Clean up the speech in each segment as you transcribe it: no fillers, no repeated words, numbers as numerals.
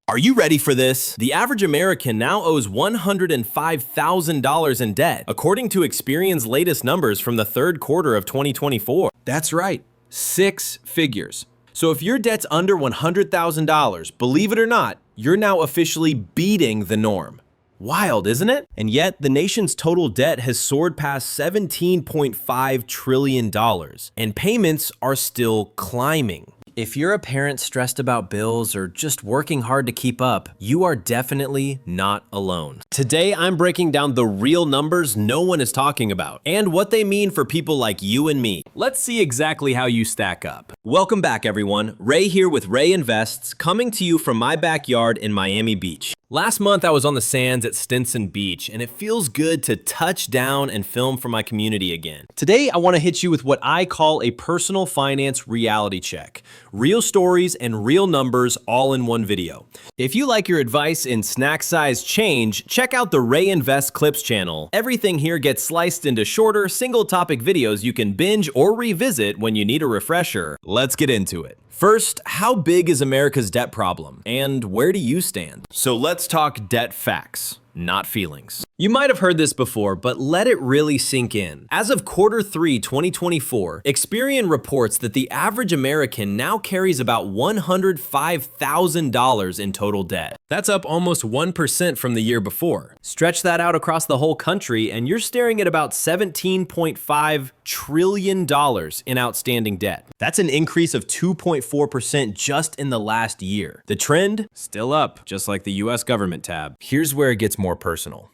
Are you ready for this? The average American now owes $105,000 in debt, according to Experian's latest numbers from the third quarter of 2024. That's right, 6 figures. So if your debt's under $100,000, believe it or not, you're now officially beating the norm. Wild, isn't it? And yet, the nation's total debt has soared past $17.5 trillion, and payments are still climbing. If you're a parent stressed about bills or just working hard to keep up, you are definitely not alone. Today, I'm breaking down the real numbers no one is talking about and what they mean for people like you and me. Let's see exactly how you stack up. Welcome back, everyone. Ray here with Ray Invests, coming to you from my backyard in Miami Beach. Last month, I was on the sands at Stinson Beach, and it feels good to touch down and film for my community again. Today, I want to hit you with what I call a personal finance reality check. Real stories and real numbers all in one video. If you like your advice in snack-sized change, check out the Ray Invest Clips channel. Everything here gets sliced into shorter, single-topic videos you can binge or revisit when you need a refresher. Let's get into it. First, how big is America's debt problem, and where do you stand? So let's talk debt facts, not feelings. You might have heard this before, but let it really sink in. As of Q3 2024, Experian reports that the average American now carries about $105,000 in total debt. That's up almost 1% from the year before. Stretch that out across the whole country, and you're staring at about $17.5 trillion in outstanding debt. That's an increase of 2.4% just in the last year. The trend? Still up, just like the US government tab. Here's where it gets more personal.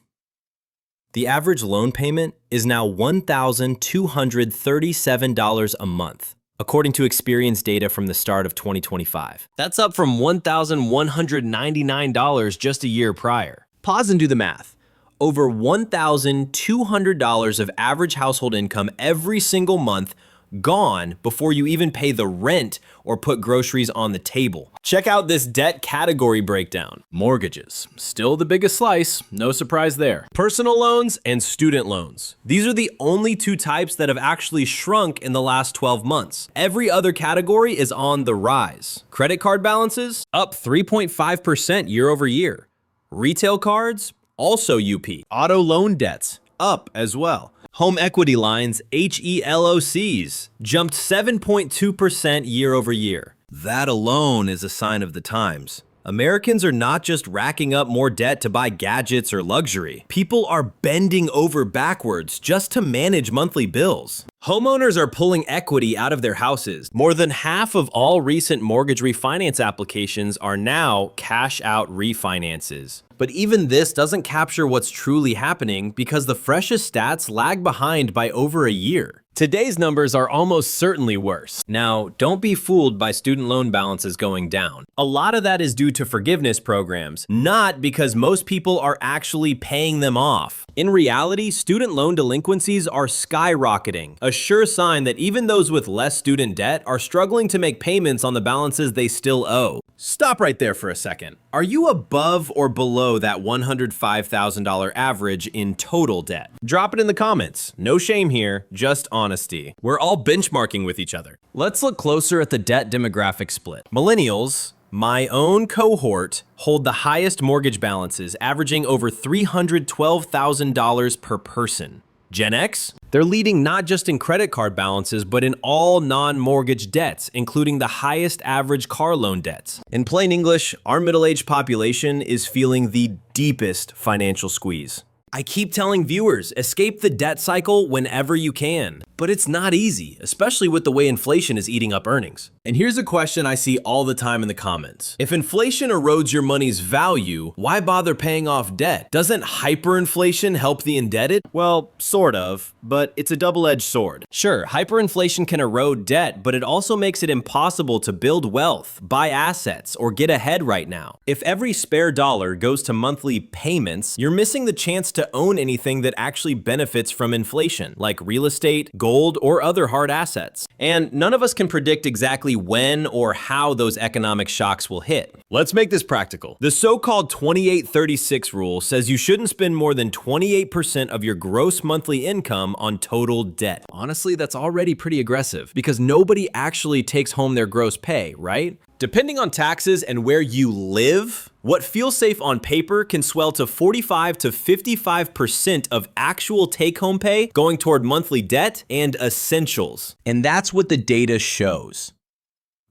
The average loan payment is now $1,237 a month, according to Experian's data from the start of 2025. That's up from $1,199 just a year prior. Pause and do the math. Over $1,200 of average household income every single month gone before you even pay the rent or put groceries on the table. Check out this debt category breakdown. Mortgages, still the biggest slice, no surprise there. Personal loans and student loans. These are the only two types that have actually shrunk in the last 12 months. Every other category is on the rise. Credit card balances, up 3.5% year over year. Retail cards, also UP. Auto loan debts, up as well. Home equity lines, HELOCs, jumped 7.2% year over year. That alone is a sign of the times. Americans are not just racking up more debt to buy gadgets or luxury. People are bending over backwards just to manage monthly bills. Homeowners are pulling equity out of their houses. More than half of all recent mortgage refinance applications are now cash-out refinances. But even this doesn't capture what's truly happening because the freshest stats lag behind by over a year. Today's numbers are almost certainly worse. Now, don't be fooled by student loan balances going down. A lot of that is due to forgiveness programs, not because most people are actually paying them off. In reality, student loan delinquencies are skyrocketing, a sure sign that even those with less student debt are struggling to make payments on the balances they still owe. Stop right there for a second. Are you above or below that $105,000 average in total debt? Drop it in the comments. No shame here, just honesty. We're all benchmarking with each other. Let's look closer at the debt demographic split. Millennials, my own cohort, hold the highest mortgage balances, averaging over $312,000 per person. Gen X, they're leading not just in credit card balances, but in all non-mortgage debts, including the highest average car loan debts. In plain English, our middle-aged population is feeling the deepest financial squeeze. I keep telling viewers, escape the debt cycle whenever you can. But it's not easy, especially with the way inflation is eating up earnings. And here's a question I see all the time in the comments. If inflation erodes your money's value, why bother paying off debt? Doesn't hyperinflation help the indebted? Well, sort of, but it's a double-edged sword. Sure, hyperinflation can erode debt, but it also makes it impossible to build wealth, buy assets, or get ahead right now. If every spare dollar goes to monthly payments, you're missing the chance to own anything that actually benefits from inflation, like real estate, gold, or other hard assets. And none of us can predict exactly when or how those economic shocks will hit. Let's make this practical. The so-called 28-36 rule says you shouldn't spend more than 28% of your gross monthly income on total debt. Honestly, that's already pretty aggressive because nobody actually takes home their gross pay, right? Depending on taxes and where you live, what feels safe on paper can swell to 45 to 55% of actual take-home pay going toward monthly debt and essentials. And that's what the data shows.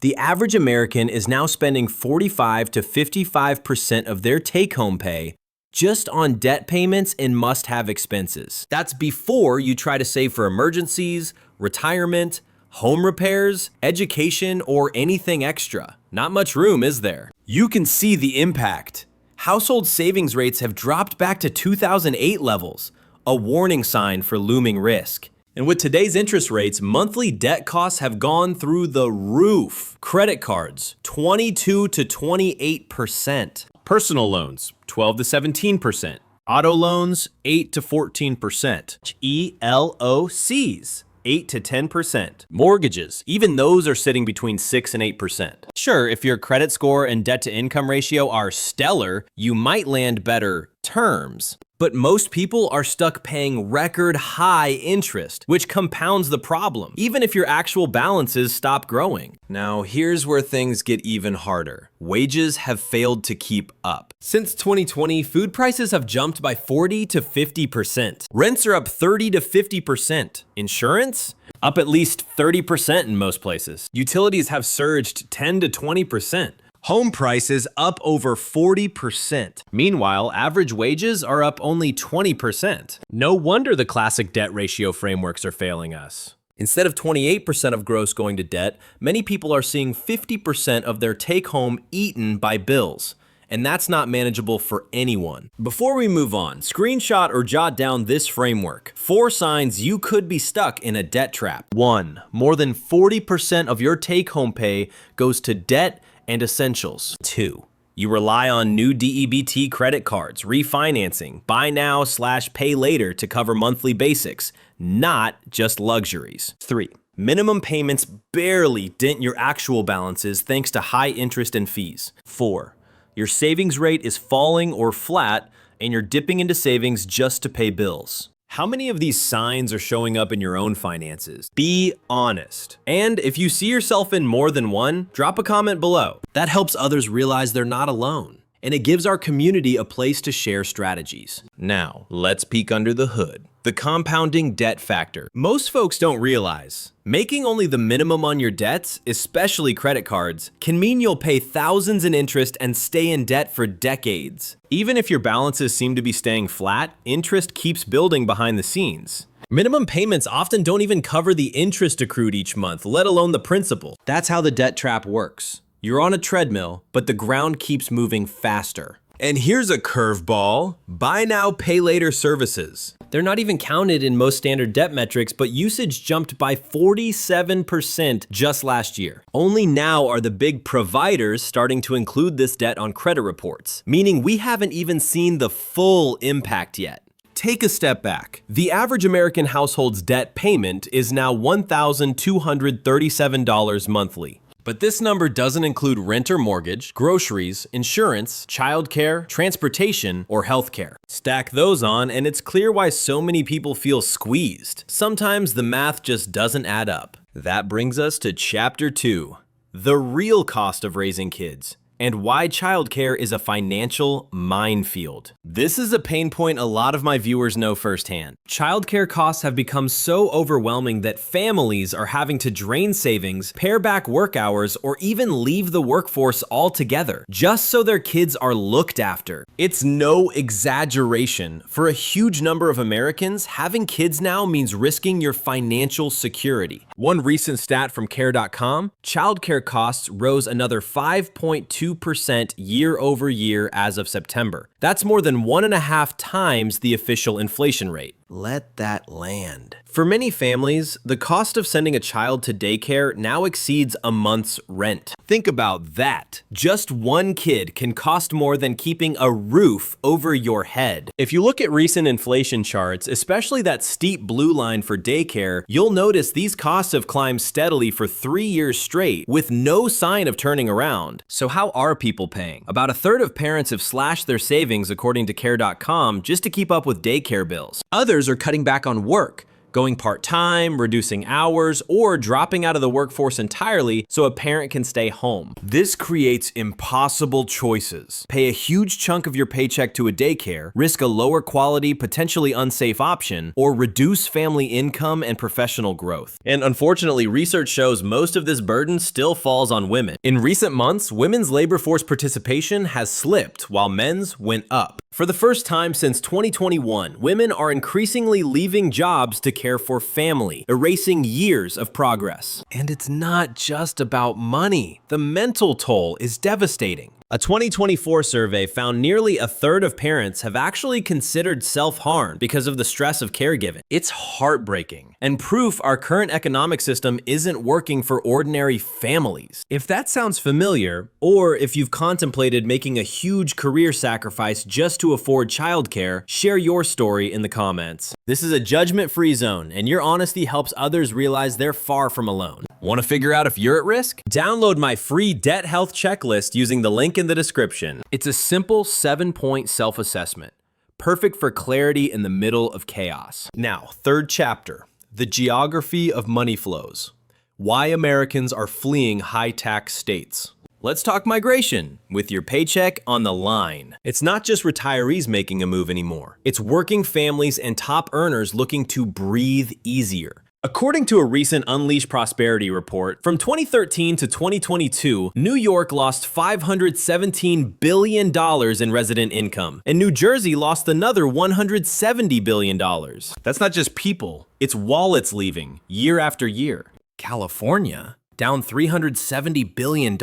The average American is now spending 45 to 55% of their take-home pay just on debt payments and must-have expenses. That's before you try to save for emergencies, retirement, home repairs, education, or anything extra. Not much room, is there? You can see the impact. Household savings rates have dropped back to 2008 levels, a warning sign for looming risk. And with today's interest rates, monthly debt costs have gone through the roof. Credit cards, 22 to 28%. Personal loans, 12 to 17%. Auto loans, 8 to 14%. ELOCs, 8 to 10%. Mortgages, even those are sitting between 6 and 8%. Sure, if your credit score and debt to income ratio are stellar, you might land better terms. But most people are stuck paying record high interest, which compounds the problem, even if your actual balances stop growing. Now, here's where things get even harder. Wages have failed to keep up. Since 2020, food prices have jumped by 40 to 50%. Rents are up 30 to 50%. Insurance? Up at least 30% in most places. Utilities have surged 10 to 20%. Home prices up over 40%. Meanwhile, average wages are up only 20%. No wonder the classic debt ratio frameworks are failing us. Instead of 28% of gross going to debt, many people are seeing 50% of their take-home eaten by bills. And that's not manageable for anyone. Before we move on, screenshot or jot down this framework. 4 signs you could be stuck in a debt trap. 1. More than 40% of your take-home pay goes to debt and essentials. 2. You rely on new DEBT credit cards, refinancing, buy now/pay later to cover monthly basics, not just luxuries. 3. Minimum payments barely dent your actual balances thanks to high interest and fees. 4. Your savings rate is falling or flat, and you're dipping into savings just to pay bills. How many of these signs are showing up in your own finances? Be honest. And if you see yourself in more than one, drop a comment below. That helps others realize they're not alone. And it gives our community a place to share strategies. Now, let's peek under the hood. The compounding debt factor. Most folks don't realize making only the minimum on your debts, especially credit cards, can mean you'll pay thousands in interest and stay in debt for decades. Even if your balances seem to be staying flat, interest keeps building behind the scenes. Minimum payments often don't even cover the interest accrued each month, let alone the principal. That's how the debt trap works. You're on a treadmill, but the ground keeps moving faster. And here's a curveball: buy now, pay later services. They're not even counted in most standard debt metrics, but usage jumped by 47% just last year. Only now are the big providers starting to include this debt on credit reports, meaning we haven't even seen the full impact yet. Take a step back. The average American household's debt payment is now $1,237 monthly. But this number doesn't include rent or mortgage, groceries, insurance, childcare, transportation, or healthcare. Stack those on, and it's clear why so many people feel squeezed. Sometimes the math just doesn't add up. That brings us to Chapter 2, the real cost of raising kids, and why childcare is a financial minefield. This is a pain point a lot of my viewers know firsthand. Childcare costs have become so overwhelming that families are having to drain savings, pare back work hours, or even leave the workforce altogether, just so their kids are looked after. It's no exaggeration. For a huge number of Americans, having kids now means risking your financial security. One recent stat from care.com, childcare costs rose another 5.2% year over year as of September. That's more than 1.5 times the official inflation rate. Let that land. For many families, the cost of sending a child to daycare now exceeds a month's rent. Think about that. Just one kid can cost more than keeping a roof over your head. If you look at recent inflation charts, especially that steep blue line for daycare, you'll notice these costs have climbed steadily for 3 years straight with no sign of turning around. So how are people paying? About a third of parents have slashed their savings according to care.com just to keep up with daycare bills. Others are cutting back on work, going part-time, reducing hours, or dropping out of the workforce entirely so a parent can stay home. This creates impossible choices. Pay a huge chunk of your paycheck to a daycare, risk a lower quality, potentially unsafe option, or reduce family income and professional growth. And unfortunately, research shows most of this burden still falls on women. In recent months, women's labor force participation has slipped while men's went up. For the first time since 2021, women are increasingly leaving jobs to care for family, erasing years of progress. And it's not just about money. The mental toll is devastating. A 2024 survey found nearly a third of parents have actually considered self-harm because of the stress of caregiving. It's heartbreaking and proof our current economic system isn't working for ordinary families. If that sounds familiar, or if you've contemplated making a huge career sacrifice just to afford childcare, share your story in the comments. This is a judgment-free zone, and your honesty helps others realize they're far from alone. Want to figure out if you're at risk? Download my free debt health checklist using the link in the description. It's a simple 7-point self-assessment, perfect for clarity in the middle of chaos. Now, third chapter, the geography of money flows. Why Americans are fleeing high-tax states. Let's talk migration with your paycheck on the line. It's not just retirees making a move anymore. It's working families and top earners looking to breathe easier. According to a recent Unleash Prosperity report, from 2013 to 2022, New York lost $517 billion in resident income, and New Jersey lost another $170 billion. That's not just people, it's wallets leaving year after year. California, down $370 billion.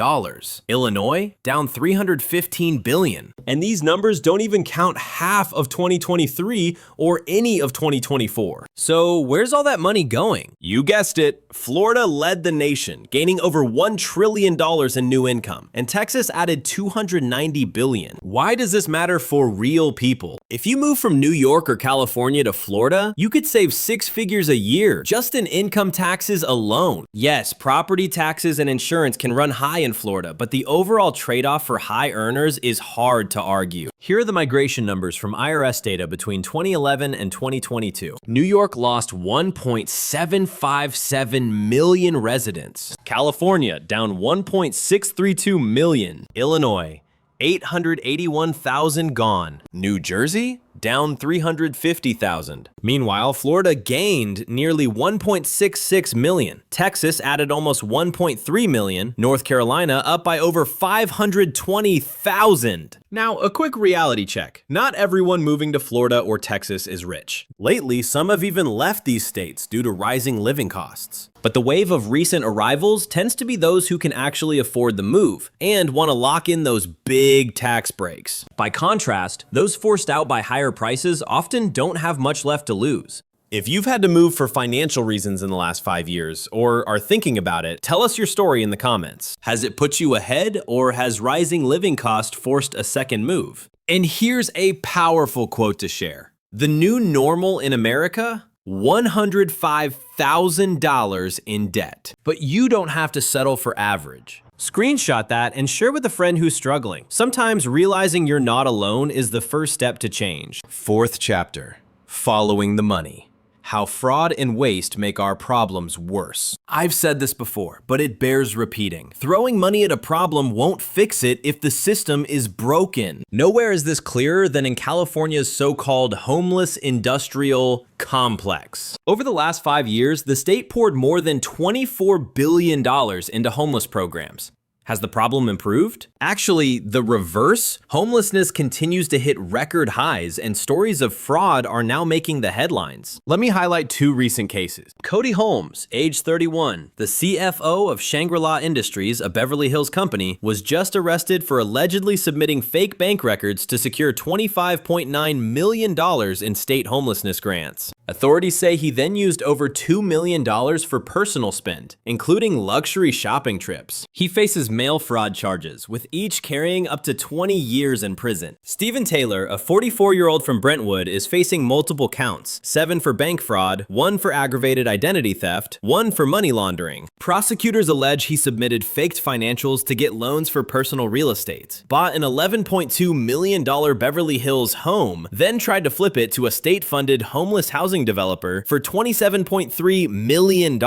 Illinois, down $315 billion. And these numbers don't even count half of 2023 or any of 2024. So where's all that money going? You guessed it, Florida led the nation, gaining over $1 trillion in new income, and Texas added $290 billion. Why does this matter for real people? If you move from New York or California to Florida, you could save 6 figures a year just in income taxes alone. Yes, property taxes and insurance can run high in Florida, but the overall trade-off for high earners is hard to argue. Here are the migration numbers from IRS data between 2011 and 2022. New York lost 1.757 million residents. California down 1.632 million. Illinois, 881,000 gone. New Jersey, down 350,000. Meanwhile, Florida gained nearly 1.66 million. Texas added almost 1.3 million. North Carolina up by over 520,000. Now, a quick reality check. Not everyone moving to Florida or Texas is rich. Lately, some have even left these states due to rising living costs. But the wave of recent arrivals tends to be those who can actually afford the move and want to lock in those big tax breaks. By contrast, those forced out by higher prices often don't have much left to lose. If you've had to move for financial reasons in the last 5 years or are thinking about it, tell us your story in the comments. Has it put you ahead, or has rising living cost forced a second move? And here's a powerful quote to share. The new normal in America? $105,000 in debt. But you don't have to settle for average. Screenshot that and share with a friend who's struggling. Sometimes realizing you're not alone is the first step to change. Fourth chapter, following the money. How fraud and waste make our problems worse. I've said this before, but it bears repeating. Throwing money at a problem won't fix it if the system is broken. Nowhere is this clearer than in California's so-called homeless industrial complex. Over the last 5 years, the state poured more than $24 billion into homeless programs. Has the problem improved? Actually, the reverse. Homelessness continues to hit record highs, and stories of fraud are now making the headlines. Let me highlight 2 recent cases. Cody Holmes, age 31, the CFO of Shangri-La Industries, a Beverly Hills company, was just arrested for allegedly submitting fake bank records to secure $25.9 million in state homelessness grants. Authorities say he then used over $2 million for personal spend, including luxury shopping trips. He faces mail fraud charges, with each carrying up to 20 years in prison. Stephen Taylor, a 44-year-old from Brentwood, is facing multiple counts, 7 for bank fraud, 1 for aggravated identity theft, 1 for money laundering. Prosecutors allege he submitted faked financials to get loans for personal real estate, bought an $11.2 million Beverly Hills home, then tried to flip it to a state-funded homeless housing housing developer for $27.3 million.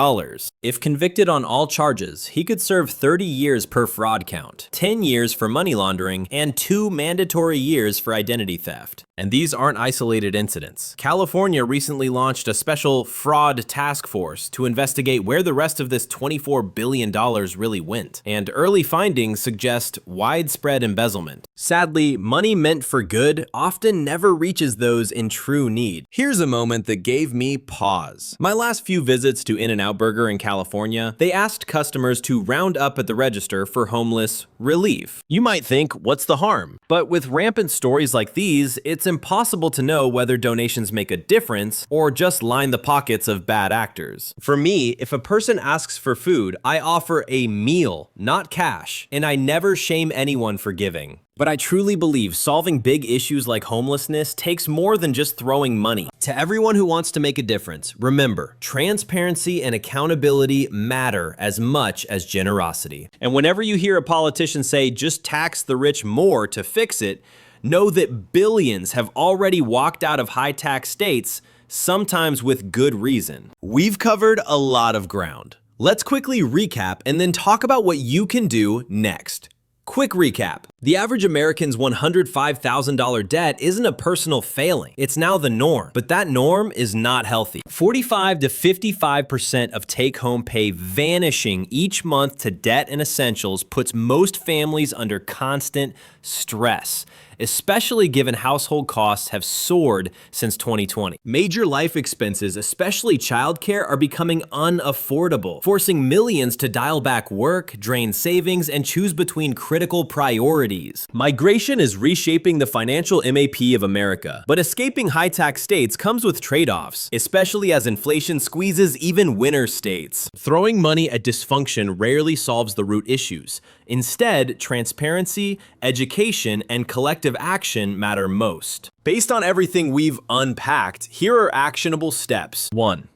If convicted on all charges, he could serve 30 years per fraud count, 10 years for money laundering, and 2 mandatory years for identity theft. And these aren't isolated incidents. California recently launched a special fraud task force to investigate where the rest of this $24 billion really went. And early findings suggest widespread embezzlement. Sadly, money meant for good often never reaches those in true need. Here's a moment that gave me pause. My last few visits to In-N-Out Burger in California, they asked customers to round up at the register for homeless relief. You might think, what's the harm? But with rampant stories like these, it's impossible to know whether donations make a difference or just line the pockets of bad actors. For me, if a person asks for food, I offer a meal, not cash, and I never shame anyone for giving. But I truly believe solving big issues like homelessness takes more than just throwing money. To everyone who wants to make a difference, remember, transparency and accountability matter as much as generosity. And whenever you hear a politician say, just tax the rich more to fix it, know that billions have already walked out of high-tax states, sometimes with good reason. We've covered a lot of ground. Let's quickly recap and then talk about what you can do next. Quick recap. The average American's $105,000 debt isn't a personal failing. It's now the norm, but that norm is not healthy. 45 to 55% of take-home pay vanishing each month to debt and essentials puts most families under constant stress, especially given household costs have soared since 2020. Major life expenses, especially childcare, are becoming unaffordable, forcing millions to dial back work, drain savings, and choose between critical priorities. Migration is reshaping the financial MAP of America, but escaping high-tax states comes with trade-offs, especially as inflation squeezes even winner states. Throwing money at dysfunction rarely solves the root issues. Instead, transparency, education, and collective action matter most. Based on everything we've unpacked, here are actionable steps. 1.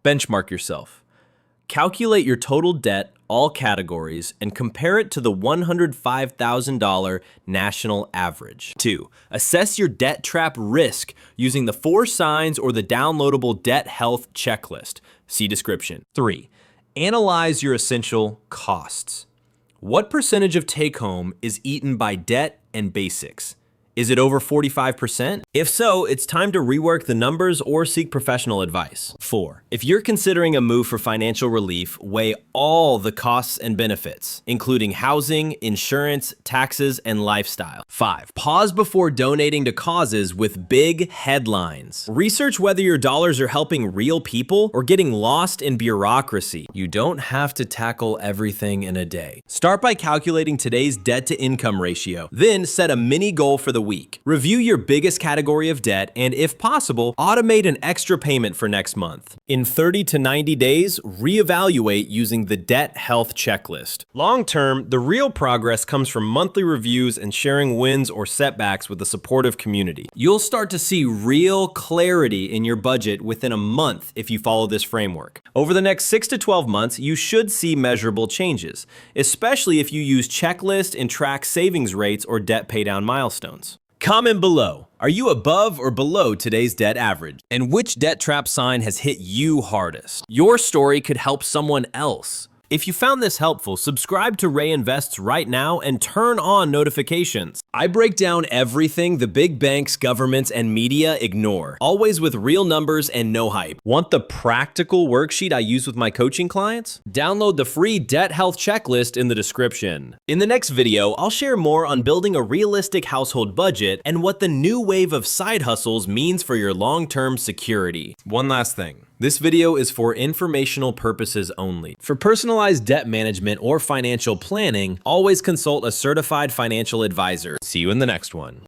Benchmark yourself. Calculate your total debt, all categories, and compare it to the $105,000 national average. 2. Assess your debt trap risk using the 4 signs or the downloadable debt health checklist. See description. 3. Analyze your essential costs. What percentage of take-home is eaten by debt and basics? Is it over 45%? If so, it's time to rework the numbers or seek professional advice. 4. If you're considering a move for financial relief, weigh all the costs and benefits, including housing, insurance, taxes, and lifestyle. 5. Pause before donating to causes with big headlines. Research whether your dollars are helping real people or getting lost in bureaucracy. You don't have to tackle everything in a day. Start by calculating today's debt-to-income ratio, then set a mini goal for the week. Review your biggest category of debt and, if possible, automate an extra payment for next month. In 30 to 90 days, reevaluate using the debt health checklist. Long term, the real progress comes from monthly reviews and sharing wins or setbacks with a supportive community. You'll start to see real clarity in your budget within a month if you follow this framework. Over the next 6 to 12 months, you should see measurable changes, especially if you use checklists and track savings rates or debt paydown milestones. Comment below, are you above or below today's debt average? And which debt trap sign has hit you hardest? Your story could help someone else. If you found this helpful, subscribe to Ray Invests right now and turn on notifications. I break down everything the big banks, governments, and media ignore, always with real numbers and no hype. Want the practical worksheet I use with my coaching clients? Download the free debt health checklist in the description. In the next video, I'll share more on building a realistic household budget and what the new wave of side hustles means for your long-term security. One last thing. This video is for informational purposes only. For personalized debt management or financial planning, always consult a certified financial advisor. See you in the next one.